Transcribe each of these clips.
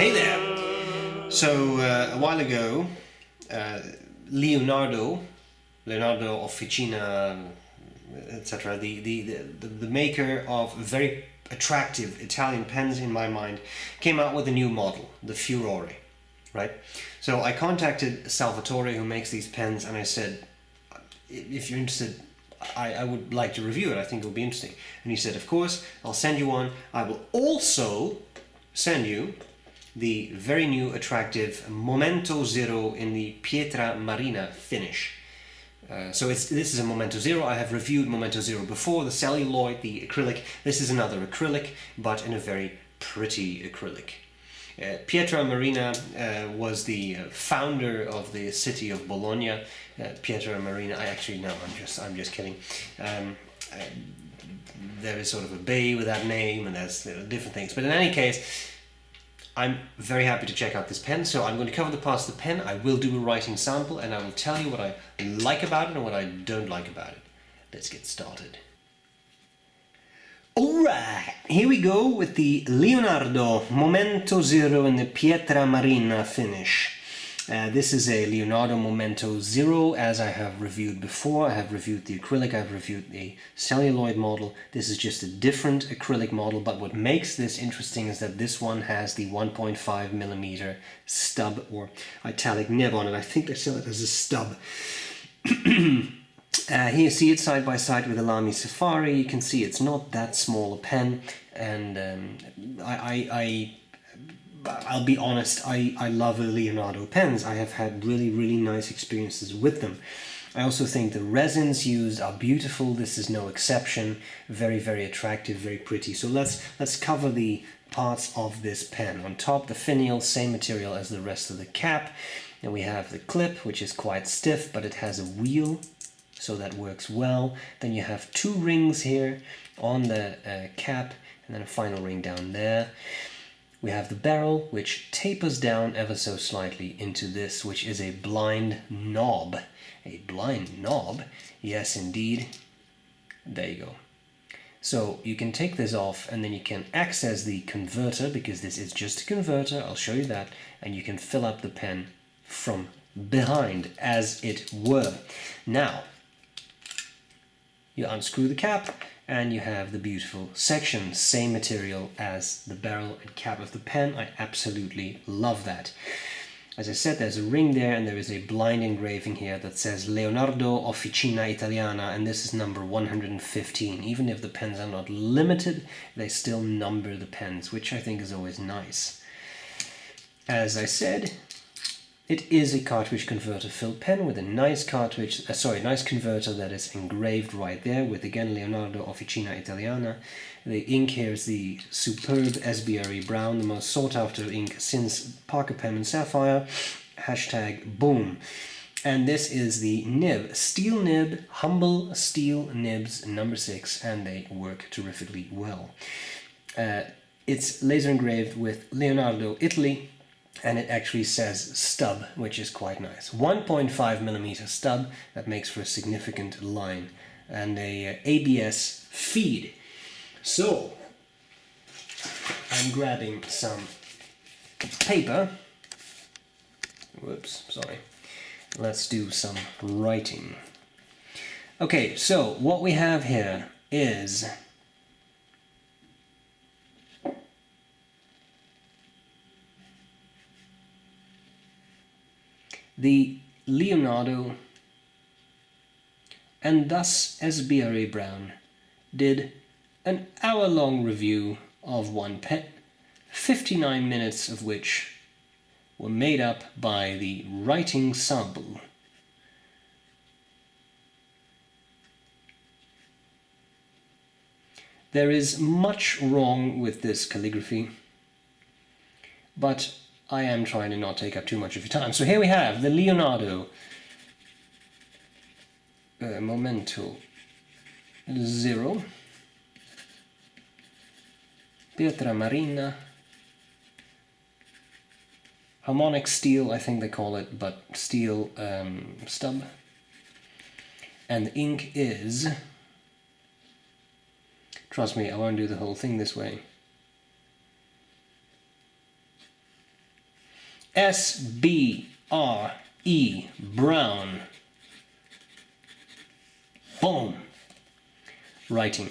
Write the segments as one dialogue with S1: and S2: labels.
S1: Hey there! So a while ago, Leonardo Officina, etc., the maker of very attractive Italian pens in my mind, came out with a new model, the Furore, right? So I contacted Salvatore, who makes these pens, and I said, if you're interested, I would like to review it. I think it will be interesting. And he said, of course, I'll send you one. I will also send you the very new attractive MomentoZero in the Pietra Marina finish. So this is a MomentoZero. I have reviewed MomentoZero before, the celluloid, the acrylic. This is another acrylic, but in a very pretty acrylic. Pietra Marina was the founder of the city of Bologna. Pietra Marina, I'm just kidding. There is sort of a bay with that name, and there's different things. But in any case, I'm very happy to check out this pen, so I'm going to cover the parts of the pen. I will do a writing sample, and I will tell you what I like about it and what I don't like about it. Let's get started. Alright, here we go with the Leonardo MomentoZero in the Pietra Marina finish. This is a Leonardo MomentoZero, as I have reviewed before. I have reviewed the acrylic, I've reviewed the celluloid model. This is just a different acrylic model, but what makes this interesting is that this one has the 1.5mm stub or italic nib on it. I think they sell it as a stub. Here you see it side by side with the Lamy Safari. You can see it's not that small a pen, and I'll be honest, I love the Leonardo pens. I have had really nice experiences with them. I also think the resins used are beautiful. This is no exception. Very attractive, very pretty. So let's cover the parts of this pen. On top, the finial, same material as the rest of the cap. And we have the clip, which is quite stiff, but it has a wheel, so that works well. Then you have two rings here on the cap, and then a final ring down there. We have the barrel, which tapers down ever so slightly into this, which is a blind knob. A blind knob? Yes, indeed. There you go. So you can take this off, and then you can access the converter, because this is just a converter, I'll show you that, and you can fill up the pen from behind, as it were. Now, you unscrew the cap, and you have the beautiful section, same material as the barrel and cap of the pen. I absolutely love that. As I said, there's a ring there, and there is a blind engraving here that says Leonardo Officina Italiana, and this is number 115. Even if the pens are not limited, they still number the pens, which I think is always nice. As I said, it is a cartridge converter filled pen with a nice nice converter that is engraved right there with, again, Leonardo Officina Italiana. The ink here is the superb B.R.E brown, the most sought after ink since Parker Pen and Sapphire. Hashtag boom. And this is the nib, steel nib, humble steel nibs, number 6, and they work terrifically well. It's laser engraved with Leonardo, Italy. And it actually says stub, which is quite nice. 1.5mm stub, that makes for a significant line, and a ABS feed. So, I'm grabbing some paper. Whoops, sorry. Let's do some writing. Okay, so what we have here is the Leonardo, and thus B.R.E Brown did an hour-long review of one pen, 59 minutes of which were made up by the writing sample. There is much wrong with this calligraphy, but I am trying to not take up too much of your time. So here we have the Leonardo MomentoZero Pietra Marina, harmonic steel, I think they call it, but steel stub. And the ink is, trust me, I won't do the whole thing this way. S-B-R-E, Brown. Boom. Writing.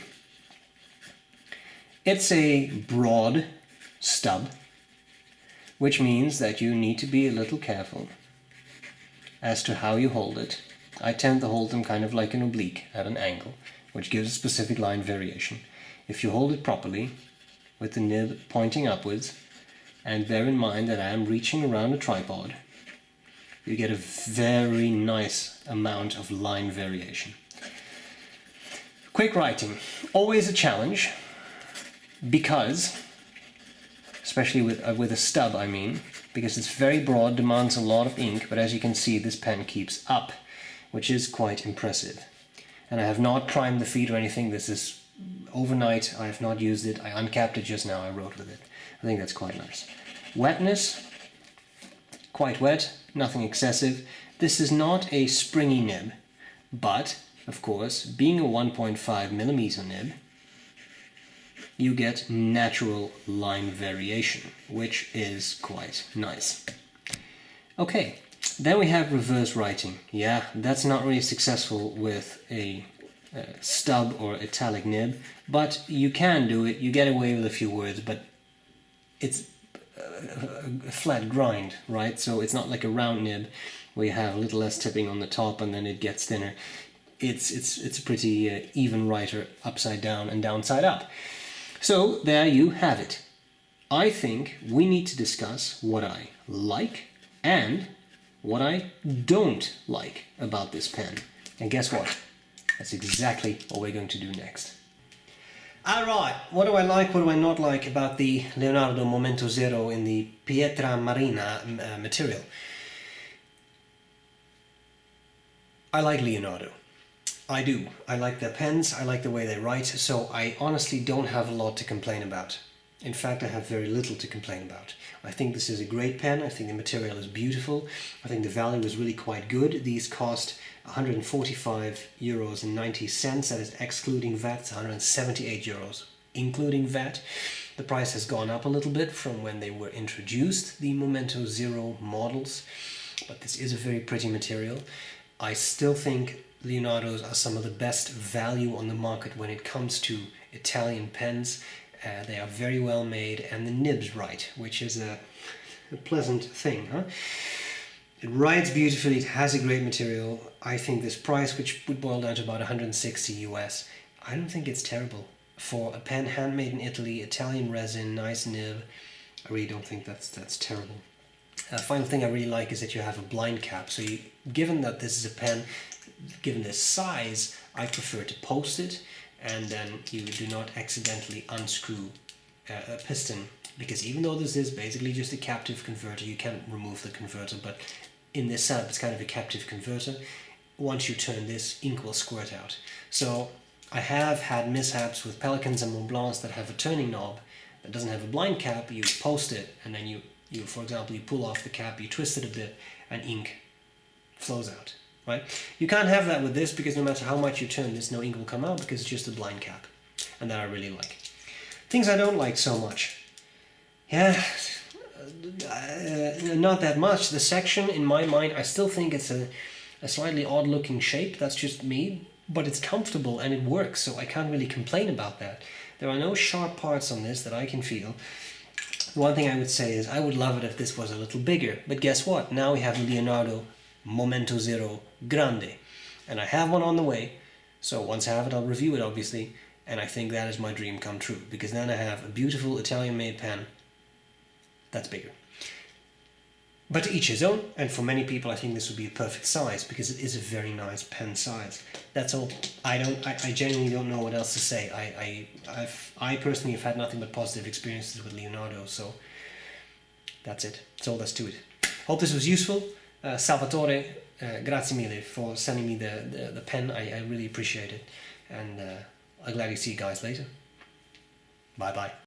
S1: It's a broad stub, which means that you need to be a little careful as to how you hold it. I tend to hold them kind of like an oblique at an angle, which gives a specific line variation. If you hold it properly, with the nib pointing upwards, and bear in mind that I am reaching around a tripod, you get a very nice amount of line variation. Quick writing, always a challenge, because, especially with a stub I mean, because it's very broad, demands a lot of ink, but as you can see this pen keeps up, which is quite impressive. And I have not primed the feet or anything, this is overnight, I have not used it, I uncapped it just now, I wrote with it. I think that's quite nice. Wetness, quite wet, nothing excessive. This is not a springy nib, but, of course, being a 1.5mm nib, you get natural line variation, which is quite nice. Okay, then we have reverse writing. Yeah, that's not really successful with a stub or italic nib, but you can do it, you get away with a few words, but it's a flat grind, right? So it's not like a round nib where you have a little less tipping on the top and then it gets thinner. It's a pretty even writer, upside down and downside up. So there you have it. I think we need to discuss what I like and what I don't like about this pen. And guess what? That's exactly what we're going to do next. Alright, what do I like, what do I not like about the Leonardo MomentoZero in the Pietra Marina material? I like Leonardo. I do. I like their pens, I like the way they write, so I honestly don't have a lot to complain about. In fact, I have very little to complain about. I think this is a great pen, I think the material is beautiful, I think the value is really quite good. These cost €145.90, that is excluding VAT, it's €178 including VAT. The price has gone up a little bit from when they were introduced, the MomentoZero models, but this is a very pretty material. I still think Leonardo's are some of the best value on the market when it comes to Italian pens. They are very well made and the nib's right, which is a pleasant thing, huh? It writes beautifully, it has a great material. I think this price, which would boil down to about 160 US, I don't think it's terrible. For a pen handmade in Italy, Italian resin, nice nib, I really don't think that's terrible. Final thing I really like is that you have a blind cap. So given that this is a pen, given this size, I prefer to post it and then you do not accidentally unscrew a piston, because even though this is basically just a captive converter, you can remove the converter, but in this setup it's kind of a captive converter. Once you turn this, ink will squirt out. So I have had mishaps with Pelicans and Montblancs that have a turning knob that doesn't have a blind cap. You post it and then you for example, you pull off the cap, you twist it a bit and ink flows out. Right? You can't have that with this, because no matter how much you turn this, no ink will come out because it's just a blind cap, and that I really like. Things I don't like so much. Yeah, not that much. The section, in my mind, I still think it's a slightly odd looking shape, that's just me, but it's comfortable and it works, so I can't really complain about that. There are no sharp parts on this that I can feel. The one thing I would say is I would love it if this was a little bigger, but guess what? Now we have Leonardo MomentoZero Grande, and I have one on the way, so once I have it I'll review it obviously, and I think that is my dream come true, because then I have a beautiful Italian made pen that's bigger. But to each his own, and for many people I think this would be a perfect size, because it is a very nice pen size. That's all. I genuinely don't know what else to say. I personally have had nothing but positive experiences with Leonardo, so that's it. That's all that's to it. Hope this was useful. Salvatore, grazie mille for sending me the pen. I really appreciate it, and I'm glad to see you guys later. Bye bye.